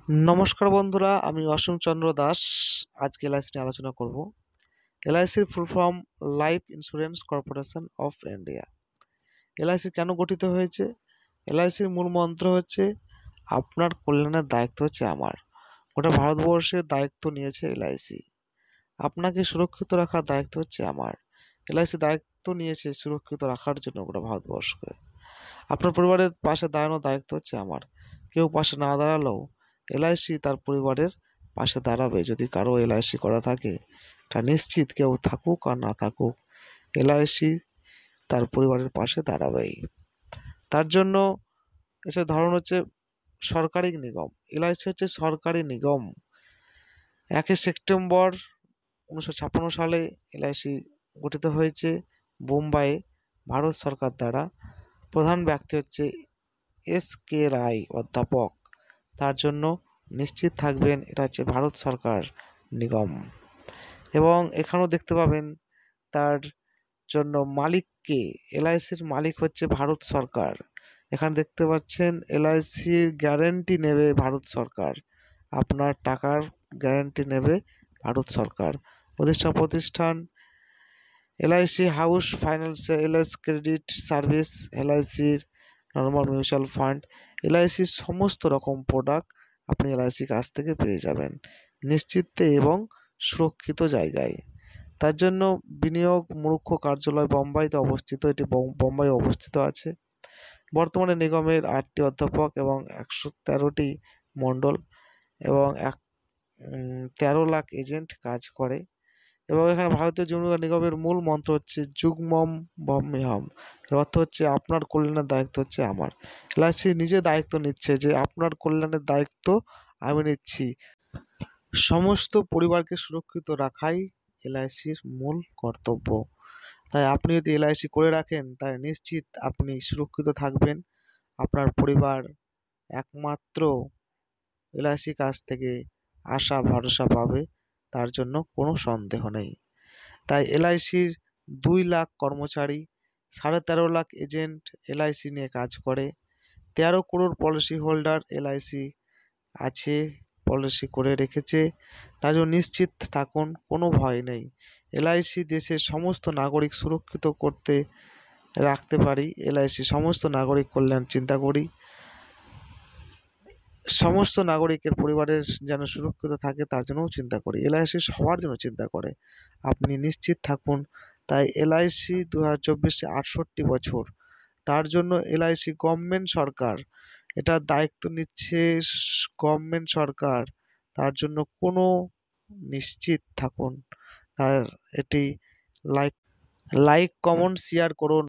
নমস্কার বন্ধুরা, আমি অসীম চন্দ্র দাস। আজকে এলআইসি নিয়ে আলোচনা করব। এলআইসির full form life insurance corporation of India. LIC কেন গঠিত হয়েছে? এলআইসির মূল মন্ত্র হচ্ছে আপনার কল্যাণের দায়িত্ব হচ্ছে আমার। গোটা ভারতবর্ষের দায়িত্ব নিয়েছে এলআইসি। আপনাকে সুরক্ষিত রাখার দায়িত্ব হচ্ছে আমার। এলআইসি দায়িত্ব নিয়েছে সুরক্ষিত রাখার জন্য গোটা ভারতবর্ষকে। আপনার পরিবারের পাশে দাঁড়ানোর দায়িত্ব হচ্ছে আমার। কেউ পাশে না দাঁড়ালেও এলআইসি তার পরিবারের পাশে দাঁড়াবে। যদি কারো এলআইসি করা থাকে, তা নিশ্চিত কেউ থাকুক আর না থাকুক, এলআইসি তার পরিবারের পাশে দাঁড়াবেই। তার জন্য এসব ধরন হচ্ছে সরকারি নিগম। এলআইসি হচ্ছে সরকারি নিগম। 1 সেপ্টেম্বর 1956 সালে এলআইসি গঠিত হয়েছে বোম্বাইয়ে ভারত সরকার দ্বারা। প্রধান ব্যক্তি হচ্ছে এস.কে. রায় অধ্যাপক। তার জন্য নিশ্চিত থাকবেন এটা হচ্ছে ভারত সরকার নিগম। এবং এখানেও দেখতে পাবেন তার জন্য মালিককে, এলআইসির মালিক হচ্ছে ভারত সরকার। এখানে দেখতে পাচ্ছেন এলআইসির গ্যারেন্টি নেবে ভারত সরকার। আপনার টাকার গ্যারেন্টি নেবে ভারত সরকার। প্রতিষ্ঠান LIC house financial, LIC credit service, এলআইসির নর্মাল মিউচুয়াল ফান্ড। এলআইসির সমস্ত রকম প্রোডাক্ট আপনি এলআইসির কাছ থেকে পেয়ে যাবেন নিশ্চিন্তে এবং সুরক্ষিত জায়গায়। তার জন্য বিনিয়োগ মুখ্য কার্যালয় বোম্বাইতে অবস্থিত। এটি বোম্বাই অবস্থিত আছে। বর্তমানে নিগমের 8টি অধ্যাপক এবং 113টি মণ্ডল এবং 13 লাখ এজেন্ট কাজ করে। এবং এখানে ভারতীয় জনগণ নিগমের মূল মন্ত্র হচ্ছে যুগ্মম বহ্মিহম। এর অর্থ হচ্ছে আপনার কল্যাণের দায়িত্ব হচ্ছে আমার। এলআইসি নিজে দায়িত্ব নিচ্ছে যে আপনার কল্যাণের দায়িত্ব আমি নিচ্ছি। সমস্ত পরিবারকে সুরক্ষিত রাখাই এলআইসির মূল কর্তব্য। তাই আপনি যদি এলআইসি করে রাখেন, তাই নিশ্চিত আপনি সুরক্ষিত থাকবেন। আপনার পরিবার একমাত্র এলআইসির কাছ থেকে আশা ভরসা পাবে, তার জন্য কোনো সন্দেহ নেই। তাই এলআইসির 2 লাখ কর্মচারী, 13.5 লাখ এজেন্ট এলআইসি নিয়ে কাজ করে। 13 করোড় পলিসি হোল্ডার এলআইসি আছে, পলিসি করে রেখেছে। তার জন্য নিশ্চিত থাকুন, কোনো ভয় নেই। এলআইসি দেশের সমস্ত নাগরিক সুরক্ষিত করতে রাখতে পারি। এলআইসি সমস্ত নাগরিক কল্যাণ চিন্তা করি। সমস্ত নাগরিকের পরিবারের যেন সুরক্ষিত থাকে তার জন্যও চিন্তা করি। এলআইসি সবার জন্য চিন্তা করে, আপনি নিশ্চিত থাকুন। তাই এলআইসি 2024-এ 68 বছর। তার জন্য এলআইসি গভর্নমেন্ট সরকার, এটার দায়িত্ব নিচ্ছে গভর্নমেন্ট সরকার। তার জন্য কোনো নিশ্চিত থাকুন। আর এটি লাইক কমেন্ট শেয়ার করুন।